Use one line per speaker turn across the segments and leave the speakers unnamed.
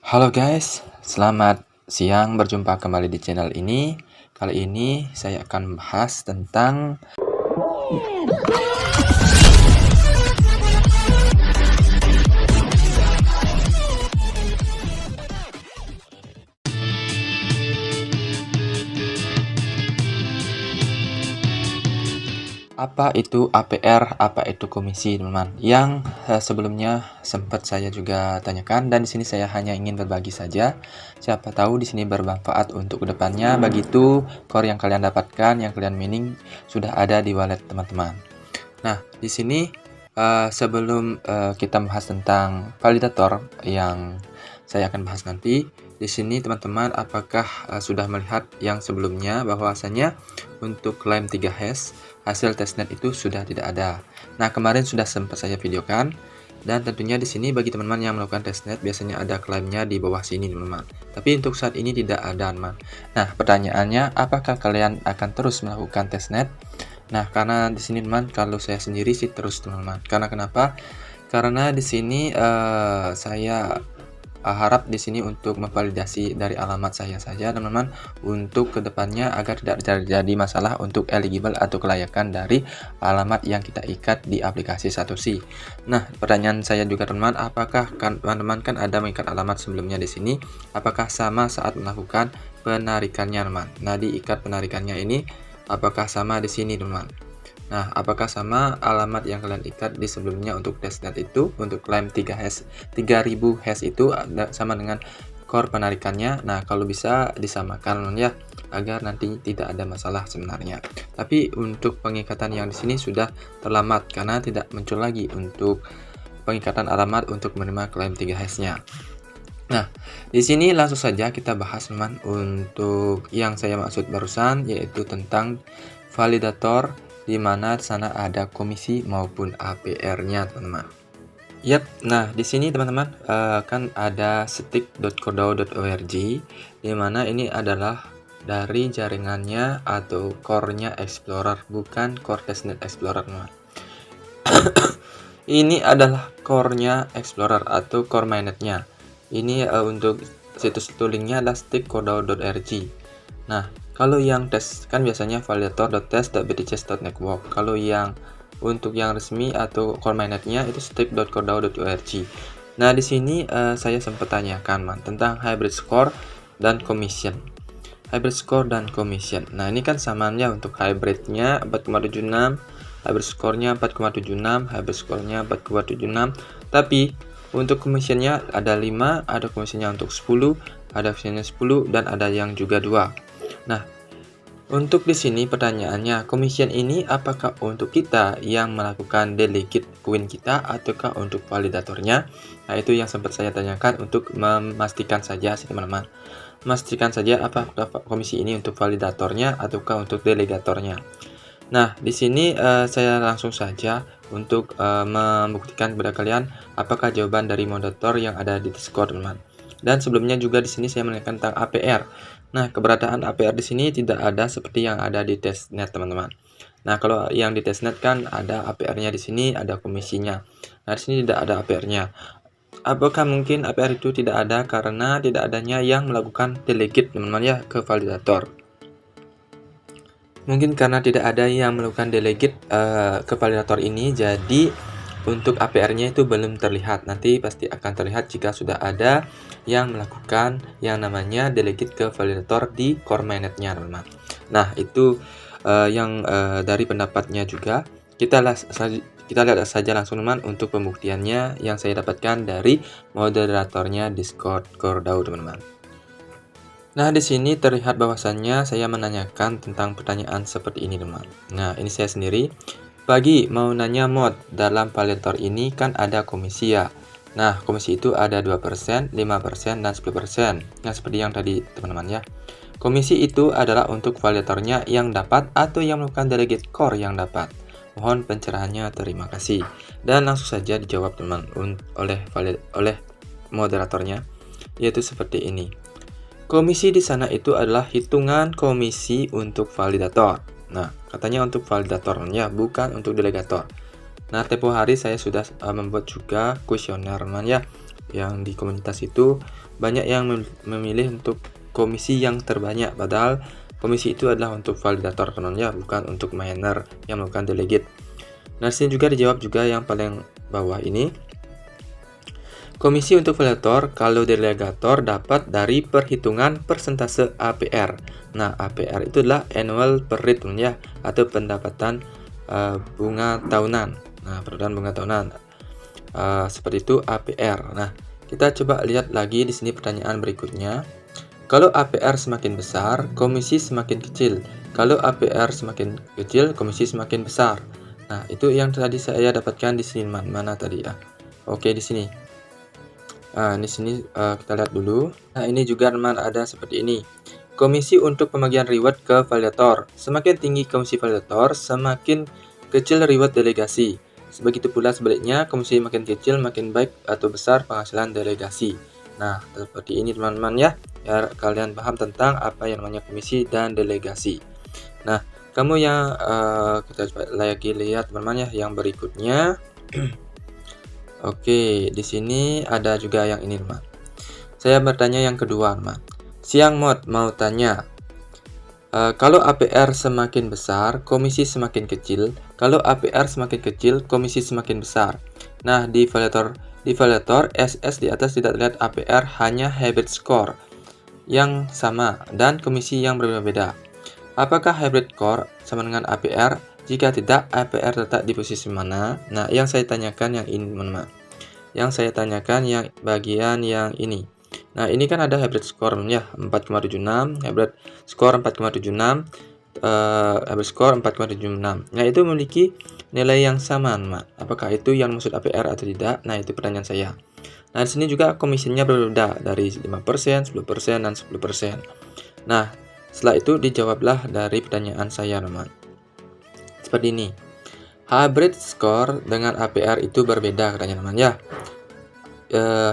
Halo guys, selamat siang, berjumpa kembali di channel ini. Kali ini saya akan membahas tentang apa itu APR, apa itu komisi, teman-teman. Yang sebelumnya sempat saya juga tanyakan, dan di sini saya hanya ingin berbagi saja. Siapa tahu di sini bermanfaat untuk kedepannya. Begitu core yang kalian dapatkan, yang kalian mining sudah ada di wallet teman-teman. Nah, di sini sebelum kita bahas tentang validator yang saya akan bahas nanti, di sini teman-teman apakah sudah melihat yang sebelumnya bahwasanya untuk klaim 3 hash hasil testnet itu sudah tidak ada. Nah, kemarin sudah sempat saya videokan, dan tentunya di sini bagi teman-teman yang melakukan testnet biasanya ada klaimnya di bawah sini teman-teman. Tapi untuk saat ini tidak ada teman. Nah, pertanyaannya apakah kalian akan terus melakukan testnet? Nah, karena di sini teman, kalau saya sendiri sih terus teman-teman. Karena kenapa? Karena di sini saya harap di sini untuk memvalidasi dari alamat saya saja teman-teman, untuk kedepannya agar tidak terjadi masalah untuk eligible atau kelayakan dari alamat yang kita ikat di aplikasi Satoshi. Nah, pertanyaan saya juga teman-teman, apakah teman-teman kan ada mengikat alamat sebelumnya di sini, apakah sama saat melakukan penarikannya teman? Nah, di ikat penarikannya ini apakah sama di sini teman? Nah, apakah sama alamat yang kalian ikat di sebelumnya untuk testnet itu, untuk klaim 3 hash 3000 hash itu sama dengan core penarikannya? Nah, kalau bisa disamakan ya, agar nanti tidak ada masalah sebenarnya. Tapi untuk pengikatan yang di sini sudah terlambat karena tidak muncul lagi untuk pengikatan alamat untuk menerima klaim 3 hashnya. Nah, di sini langsung saja kita bahas teman untuk yang saya maksud barusan, yaitu tentang validator, di mana sana ada komisi maupun APR-nya teman-teman. Yap, nah di sini teman-teman kan ada stick.cordao.org, di mana ini adalah dari jaringannya atau core-nya Explorer, bukan core testnet Explorer teman. Ini adalah core-nya Explorer atau core mainnet-nya. Ini untuk situs itu linknya adalah stick.cordao.org. Nah, kalau yang tes kan biasanya validator.test.btc.network. Kalau yang untuk yang resmi atau core mainnet-nya itu stick.cordao.org. Nah, di sini saya sempat tanyakan tentang hybrid score dan commission. Hybrid score dan commission. Nah, ini kan samanya untuk hybridnya 4,76, hybrid score-nya 4,76, hybrid score-nya 4,76. Tapi untuk commission-nya ada 5, ada commission-nya untuk 10, ada commission-nya 10, dan ada yang juga 2. Nah, untuk di sini pertanyaannya, commission ini apakah untuk kita yang melakukan delegate koin kita ataukah untuk validatornya? Nah, itu yang sempat saya tanyakan untuk memastikan saja sih teman-teman. Memastikan saja apakah komisi ini untuk validatornya ataukah untuk delegatornya. Nah, di sini saya langsung saja untuk membuktikan kepada kalian apakah jawaban dari moderator yang ada di Discord, teman-teman. Dan sebelumnya juga di sini saya menanyakan tentang APR. Nah, keberadaan APR di sini tidak ada seperti yang ada di testnet, teman-teman. Nah, kalau yang di testnet kan ada APR-nya di sini, ada komisinya. Nah, di sini tidak ada APR-nya. Apakah mungkin APR itu tidak ada karena tidak adanya yang melakukan delegate, teman-teman ya, ke validator? Mungkin karena tidak ada yang melakukan delegate ke validator ini, jadi untuk APR-nya itu belum terlihat. Nanti pasti akan terlihat jika sudah ada yang melakukan yang namanya delegate ke validator di core mainnet-nya, teman-teman. Nah, itu yang dari pendapatnya juga. Kita lihat saja langsung teman untuk pembuktiannya yang saya dapatkan dari moderatornya Discord Cordao, teman-teman. Nah, di sini terlihat bahwasannya saya menanyakan tentang pertanyaan seperti ini, teman. Nah, ini saya sendiri. Pagi mau nanya mod, dalam validator ini kan ada komisi ya. Nah, komisi itu ada 2%, 5%, dan 10%. Nah, seperti yang tadi teman-teman ya. Komisi itu adalah untuk validatornya yang dapat atau yang melakukan delegate core yang dapat. Mohon pencerahannya, terima kasih. Dan langsung saja dijawab teman oleh moderatornya, yaitu seperti ini. Komisi di sana itu adalah hitungan komisi untuk validator. Nah, katanya untuk validator ya, bukan untuk delegator. Nah, tempo hari saya sudah membuat juga kuesioner ya. yang di komunitas itu banyak yang memilih untuk komisi yang terbanyak, padahal komisi itu adalah untuk validator teman ya, bukan untuk miner yang melakukan delegate. Nah, sini juga dijawab juga yang paling bawah ini. Komisi untuk validator kalau delegator dapat dari perhitungan persentase APR. Nah, APR itu adalah annual per rate ya, atau pendapatan bunga tahunan. Nah, pendapatan bunga tahunan. Seperti itu APR. Nah, kita coba lihat lagi di sini pertanyaan berikutnya. Kalau APR semakin besar, komisi semakin kecil. Kalau APR semakin kecil, komisi semakin besar. Nah, itu yang tadi saya dapatkan di sini. Mana tadi ya? Oke, di sini. Nah, di sini kita lihat dulu. Nah, ini juga teman ada seperti ini. Komisi untuk pembagian reward ke validator. Semakin tinggi komisi validator, semakin kecil reward delegasi. Begitu pula sebaliknya, komisi makin kecil makin baik atau besar penghasilan delegasi. Nah, seperti ini teman-teman ya. Biar kalian paham tentang apa yang namanya komisi dan delegasi. Nah, kamu yang kita coba lagi lihat teman-teman ya yang berikutnya. Oke, di sini ada juga yang ini, teman. Saya bertanya yang kedua, teman. Siang mod mau tanya, kalau APR semakin besar, komisi semakin kecil. Kalau APR semakin kecil, komisi semakin besar. Nah, di validator SS di atas tidak terlihat APR, hanya hybrid score yang sama dan komisi yang berbeda-beda. Apakah hybrid core sama dengan APR? Jika tidak, APR letak di posisi mana? Nah, yang saya tanyakan yang ini, teman-teman. Yang saya tanyakan yang bagian yang ini. Nah, ini kan ada hybrid score ya, 4,76, hybrid score 4,76, hybrid score 4,76. Nah, itu memiliki nilai yang sama, teman. Apakah itu yang maksud APR atau tidak? Nah, itu pertanyaan saya. Nah, di sini juga komisinya berbeda dari 5%, 10%, dan 10%. Nah, setelah itu dijawablah dari pertanyaan saya, teman. Seperti ini. Hybrid score dengan APR itu berbeda, katanya teman ya.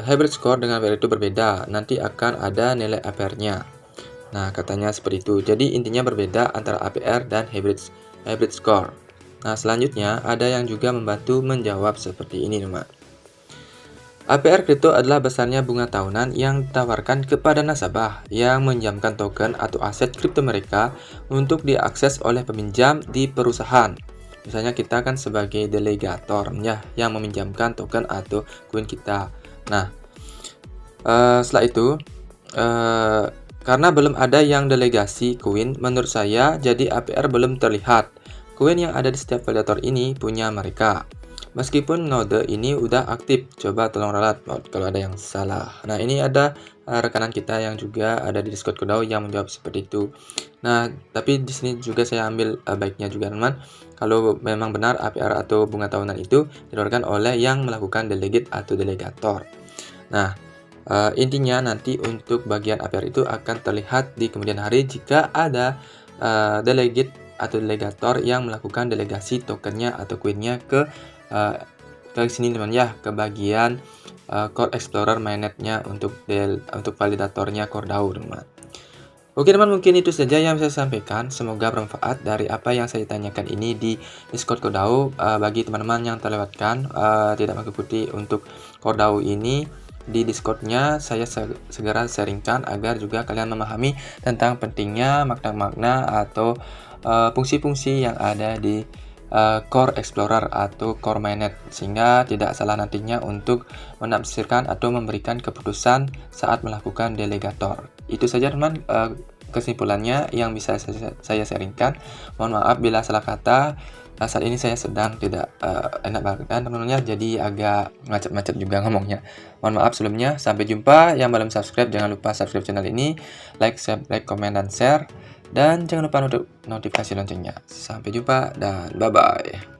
Hybrid score dengan APR itu berbeda, nanti akan ada nilai APR-nya. Nah, katanya seperti itu. Jadi intinya berbeda antara APR dan hybrid score. Nah, selanjutnya ada yang juga membantu menjawab seperti ini, teman. APR kripto adalah besarnya bunga tahunan yang ditawarkan kepada nasabah yang meminjamkan token atau aset kripto mereka untuk diakses oleh peminjam di perusahaan. Misalnya kita kan sebagai delegator ya, yang meminjamkan token atau koin kita. Nah, setelah itu karena belum ada yang delegasi koin, menurut saya jadi APR belum terlihat. Koin yang ada di setiap validator ini punya mereka. Meskipun node ini udah aktif, coba tolong ralat kalau ada yang salah. Nah, ini ada rekanan kita yang juga ada di Discord Kodao yang menjawab seperti itu. Nah, tapi di sini juga saya ambil baiknya juga, teman. Kalau memang benar APR atau bunga tahunan itu ditawarkan oleh yang melakukan delegate atau delegator. Nah, intinya nanti untuk bagian APR itu akan terlihat di kemudian hari jika ada delegate atau delegator yang melakukan delegasi tokennya atau koinnya ke sini, teman ya, ke bagian Core Explorer mainnetnya untuk validatornya Kodao, teman. Oke, teman, mungkin itu saja yang saya sampaikan. Semoga bermanfaat dari apa yang saya tanyakan ini di Discord Kodao. Bagi teman-teman yang terlewatkan tidak mengikuti untuk Kodao ini di Discordnya, saya segera sharingkan agar juga kalian memahami tentang pentingnya makna-makna atau fungsi-fungsi yang ada di Core Explorer atau Core Mainnet, sehingga tidak salah nantinya untuk menafsirkan atau memberikan keputusan saat melakukan delegator. Itu saja, teman, kesimpulannya yang bisa saya sharingkan. Mohon maaf bila salah kata. Saat ini saya sedang tidak enak banget teman-teman, jadi agak macet-macet juga ngomongnya. Mohon maaf sebelumnya. Sampai jumpa. Yang belum subscribe jangan lupa subscribe channel ini, like, komen, dan share. Dan jangan lupa notifikasi loncengnya. Sampai jumpa dan bye-bye.